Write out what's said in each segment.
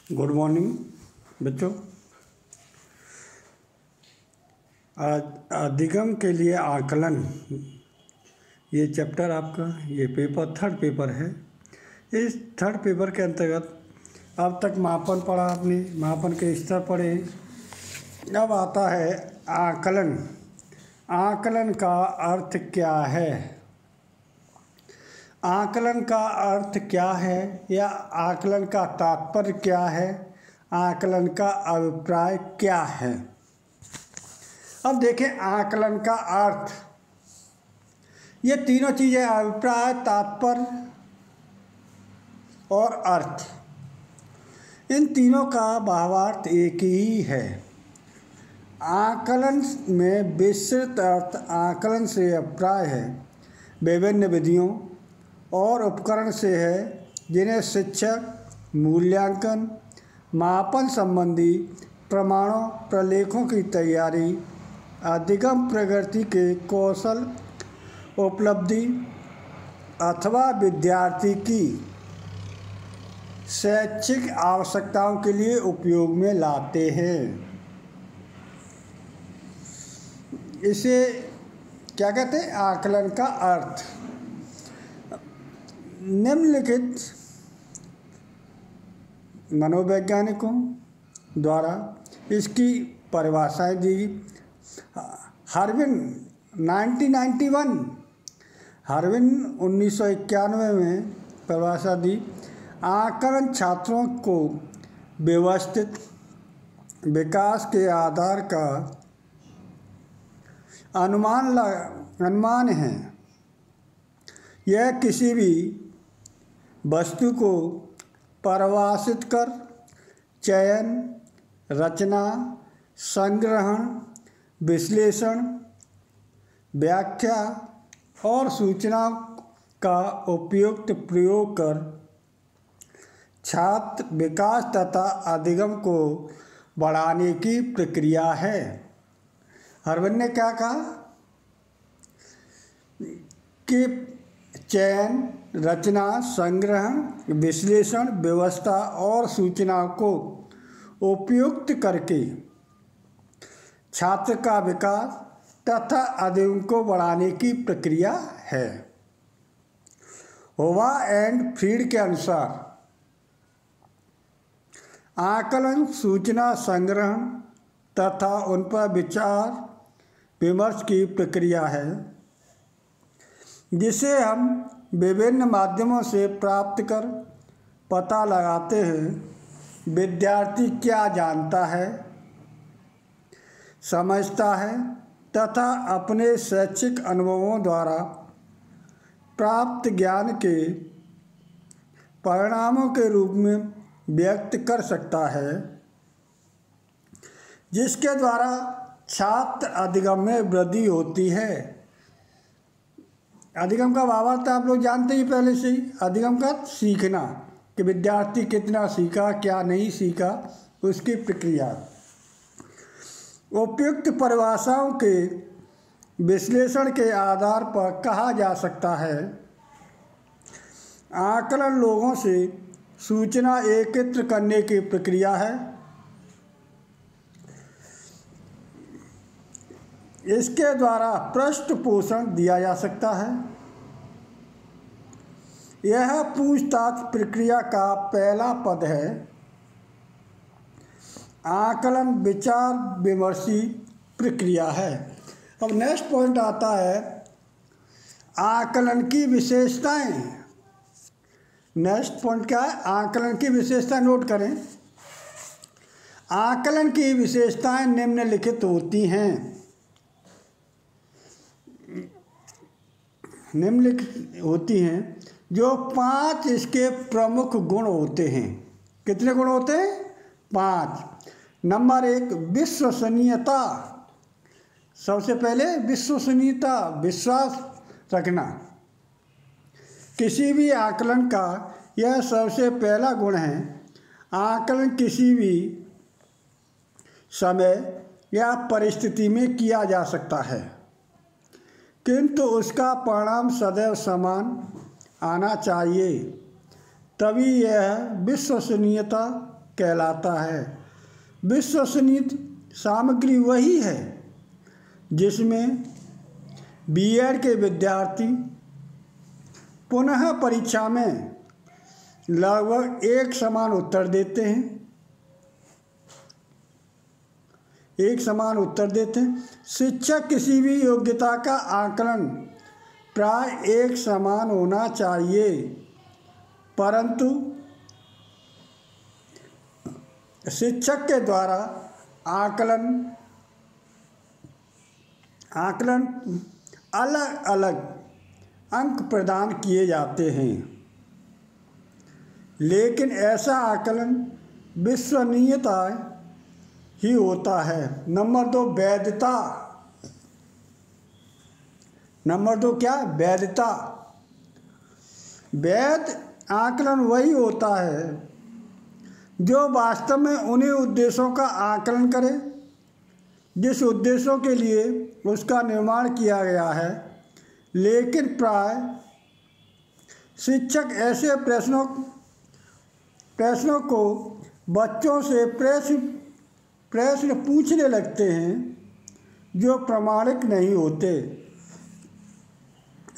Good morning बच्चों। आज अधिगम के लिए आकलन, ये चैप्टर आपका ये पेपर थर्ड पेपर है। इस थर्ड पेपर के अंतर्गत अब तक मापन पढ़ा आपने, मापन के स्तर पढ़े। अब आता है आकलन। आकलन का अर्थ क्या है? आकलन का अर्थ क्या है या आकलन का तात्पर्य क्या है? आकलन का अभिप्राय क्या है? अब देखें आकलन का अर्थ। ये तीनों चीज़ें अभिप्राय, तात्पर्य और अर्थ, इन तीनों का भावार्थ एक ही है। आकलन में विस्तृत अर्थ आकलन से अभिप्राय है, विभिन्न विधियों और उपकरण से है जिन्हें शिक्षक मूल्यांकन, मापन संबंधी प्रमाणों, प्रलेखों की तैयारी, अधिगम प्रगति के कौशल, उपलब्धि अथवा विद्यार्थी की शैक्षिक आवश्यकताओं के लिए उपयोग में लाते हैं। इसे क्या कहते हैं? आकलन का अर्थ। निम्नलिखित मनोवैज्ञानिकों द्वारा इसकी परिभाषाएं दी। हार्विन 1991 में परिभाषा दी। आकलन छात्रों को व्यवस्थित विकास के आधार का अनुमान है। यह किसी भी वस्तु को परिभाषित कर चयन, रचना, संग्रहण, विश्लेषण, व्याख्या और सूचना का उपयुक्त प्रयोग कर छात्र विकास तथा अधिगम को बढ़ाने की प्रक्रिया है। हार्विन ने क्या कहा कि चयन, रचना, संग्रहण, विश्लेषण, व्यवस्था और सूचना को उपयुक्त करके छात्र का विकास तथा अधिगम को बढ़ाने की प्रक्रिया है। होवा एंड फ्रीड के अनुसार आकलन सूचना संग्रहण तथा उन पर विचार विमर्श की प्रक्रिया है जिसे हम विभिन्न माध्यमों से प्राप्त कर पता लगाते हैं विद्यार्थी क्या जानता है, समझता है तथा अपने शैक्षिक अनुभवों द्वारा प्राप्त ज्ञान के परिणामों के रूप में व्यक्त कर सकता है, जिसके द्वारा छात्र अधिगम में वृद्धि होती है। अधिगम का भावार्थ आप लोग जानते ही पहले से ही। अधिगम का सीखना, कि विद्यार्थी कितना सीखा, क्या नहीं सीखा, उसकी प्रक्रिया। उपयुक्त परिभाषाओं के विश्लेषण के आधार पर कहा जा सकता है आकलन लोगों से सूचना एकत्र करने की प्रक्रिया है। इसके द्वारा पृष्ठपोषण दिया जा सकता है। यह पूछताछ प्रक्रिया का पहला पद है। आकलन विचार विमर्शी प्रक्रिया है। अब नेक्स्ट पॉइंट आता है आकलन की विशेषताएं। नेक्स्ट पॉइंट क्या है? आकलन की विशेषता नोट करें। आकलन की विशेषताएं निम्नलिखित होती हैं। निम्नलिखित होती हैं जो 5 इसके प्रमुख गुण होते हैं। कितने गुण होते हैं? 5। नंबर 1 विश्वसनीयता। सबसे पहले विश्वसनीयता, विश्वास रखना। किसी भी आकलन का यह सबसे पहला गुण है। आकलन किसी भी समय या परिस्थिति में किया जा सकता है, किंतु उसका परिणाम सदैव समान आना चाहिए, तभी यह विश्वसनीयता कहलाता है। विश्वसनीय सामग्री वही है जिसमें बीएड के विद्यार्थी पुनः परीक्षा में लगभग एक समान उत्तर देते हैं। शिक्षक किसी भी योग्यता का आकलन प्राय एक समान होना चाहिए, परंतु शिक्षक के द्वारा आकलन अलग अलग अंक प्रदान किए जाते हैं, लेकिन ऐसा आकलन विश्वसनीयता ही होता है। नंबर 2 वैधता। नंबर 2 क्या? वैधता। वैध आकलन वही होता है जो वास्तव में उन्हीं उद्देश्यों का आकलन करे जिस उद्देश्यों के लिए उसका निर्माण किया गया है, लेकिन प्राय शिक्षक ऐसे प्रश्नों को बच्चों से प्रश्न पूछने लगते हैं जो प्रामाणिक नहीं होते।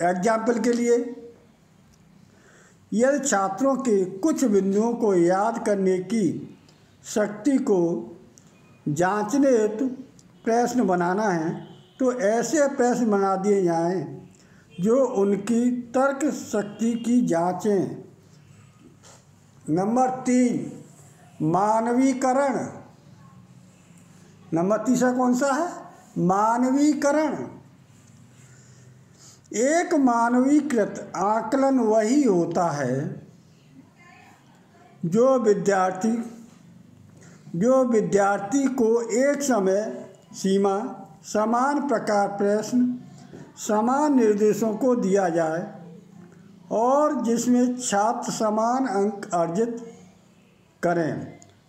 एग्जाम्पल के लिए, यदि छात्रों के कुछ बिंदुओं को याद करने की शक्ति को जांचने हेतु प्रश्न बनाना है तो ऐसे प्रश्न बना दिए जाएं जो उनकी तर्क शक्ति की जांचें। नंबर 3 मानवीकरण। नंबर 3 कौन सा है? मानवीकरण। एक मानवीकृत आकलन वही होता है जो विद्यार्थी को एक समय सीमा, समान प्रकार प्रश्न, समान निर्देशों को दिया जाए और जिसमें छात्र समान अंक अर्जित करें।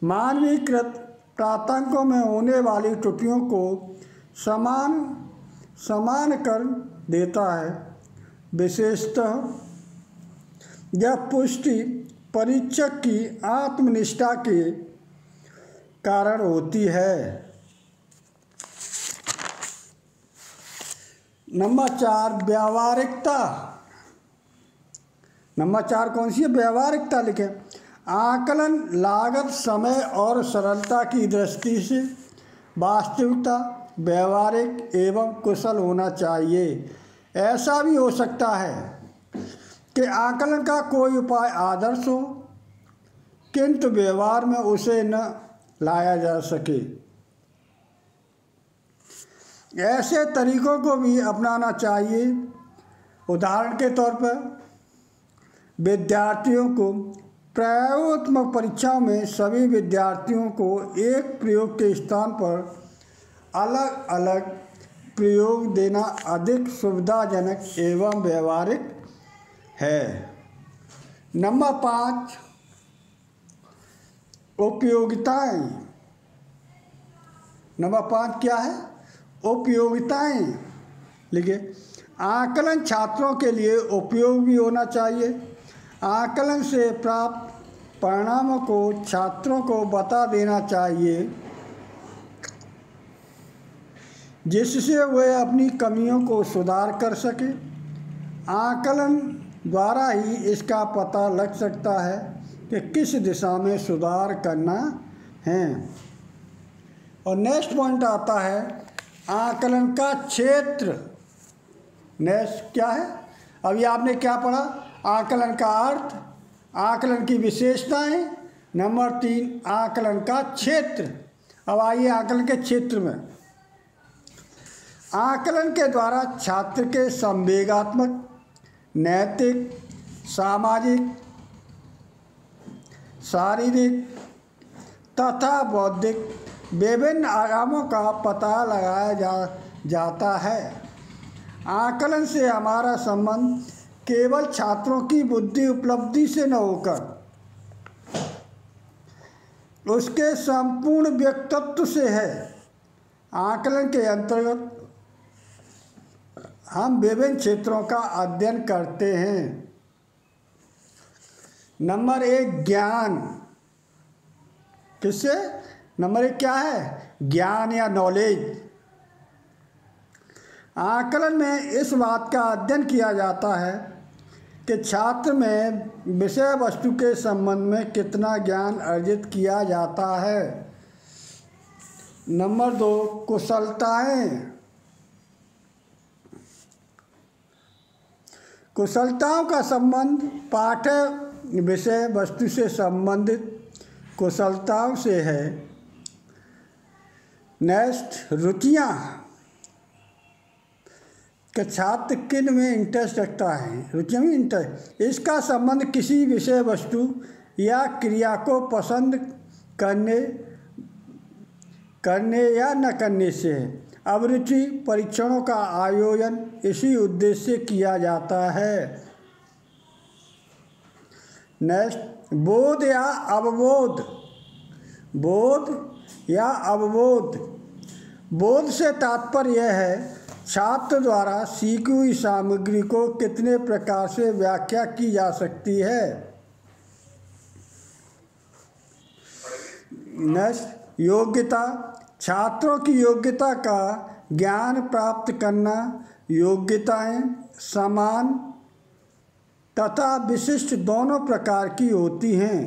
मानवीकृत प्रांतांकों में होने वाली त्रुटियों को समान कर देता है। विशेषतः यह पुष्टि परीक्षक की आत्मनिष्ठा के कारण होती है। नंबर 4 व्यावहारिकता। नंबर 4 कौन सी है? व्यावहारिकता लिखें। आकलन लागत, समय और सरलता की दृष्टि से वास्तविकता, व्यावहारिक एवं कुशल होना चाहिए। ऐसा भी हो सकता है कि आकलन का कोई उपाय आदर्श हो किंतु व्यवहार में उसे न लाया जा सके। ऐसे तरीकों को भी अपनाना चाहिए। उदाहरण के तौर पर विद्यार्थियों को प्रयोगात्मक परीक्षाओं में सभी विद्यार्थियों को एक प्रयोग के स्थान पर अलग अलग प्रयोग देना अधिक सुविधाजनक एवं व्यवहारिक है। नंबर 5 उपयोगिताएं। नंबर 5 क्या है? उपयोगिताएं। लिखिए, आकलन छात्रों के लिए उपयोग भी होना चाहिए। आकलन से प्राप्त परिणामों को छात्रों को बता देना चाहिए जिससे वे अपनी कमियों को सुधार कर सके। आकलन द्वारा ही इसका पता लग सकता है कि किस दिशा में सुधार करना है। और नेक्स्ट पॉइंट आता है आकलन का क्षेत्र। नेक्स्ट क्या है? अभी आपने क्या पढ़ा? आकलन का अर्थ, आकलन की विशेषताएं। नंबर 3 आकलन का क्षेत्र। अब आइए आकलन के क्षेत्र में। आकलन के द्वारा छात्र के संवेगात्मक, नैतिक, सामाजिक, शारीरिक तथा बौद्धिक विभिन्न आयामों का पता लगाया जाता है। आकलन से हमारा संबंध केवल छात्रों की बुद्धि उपलब्धि से न होकर उसके संपूर्ण व्यक्तित्व से है। आकलन के अंतर्गत हम विभिन्न क्षेत्रों का अध्ययन करते हैं। नंबर 1 ज्ञान। किससे? नंबर 1 क्या है? ज्ञान या नॉलेज। आकलन में इस बात का अध्ययन किया जाता है कि छात्र में विषय वस्तु के संबंध में कितना ज्ञान अर्जित किया जाता है। नंबर 2 कुशलताएं। कुशलताओं का संबंध पाठ्य विषय वस्तु से संबंधित कुशलताओं से है। नेक्स्ट रुचियाँ, कि छात्र किन में इंटरेस्ट रखता है, रुचि में इंटरेस्ट। इसका संबंध किसी विषय वस्तु या क्रिया को पसंद करने या न करने से है। अभिरुचि परीक्षणों का आयोजन इसी उद्देश्य से किया जाता है। नेक्स्ट बोध या अवबोध। बोध या अवबोध। बोध से तात्पर्य यह है छात्र द्वारा सीखी हुई सामग्री को कितने प्रकार से व्याख्या की जा सकती है। नेक्स्ट योग्यता। छात्रों की योग्यता का ज्ञान प्राप्त करना। योग्यताएं समान तथा विशिष्ट दोनों प्रकार की होती हैं।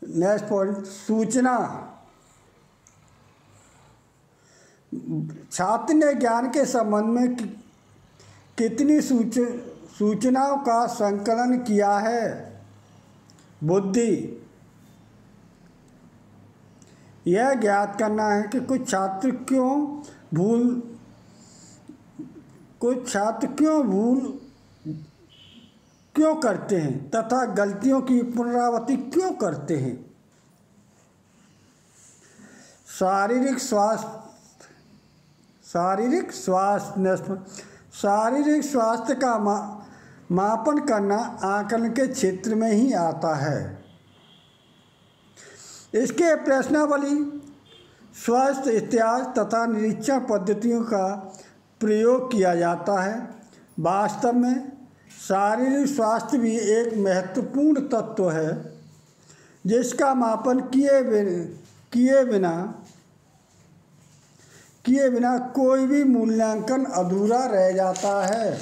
नेक्स्ट पॉइंट सूचना। छात्र ने ज्ञान के संबंध में कितनी सूचनाओं का संकलन किया है। बुद्धि। यह ज्ञात करना है कि कुछ छात्र क्यों करते हैं तथा गलतियों की पुनरावृत्ति क्यों करते हैं। शारीरिक स्वास्थ्य का मापन करना आकलन के क्षेत्र में ही आता है। इसके प्रश्नावली, स्वास्थ्य इतिहास तथा निरीक्षण पद्धतियों का प्रयोग किया जाता है। वास्तव में शारीरिक स्वास्थ्य भी एक महत्वपूर्ण तत्व है जिसका मापन किए बिना कोई भी मूल्यांकन अधूरा रह जाता है।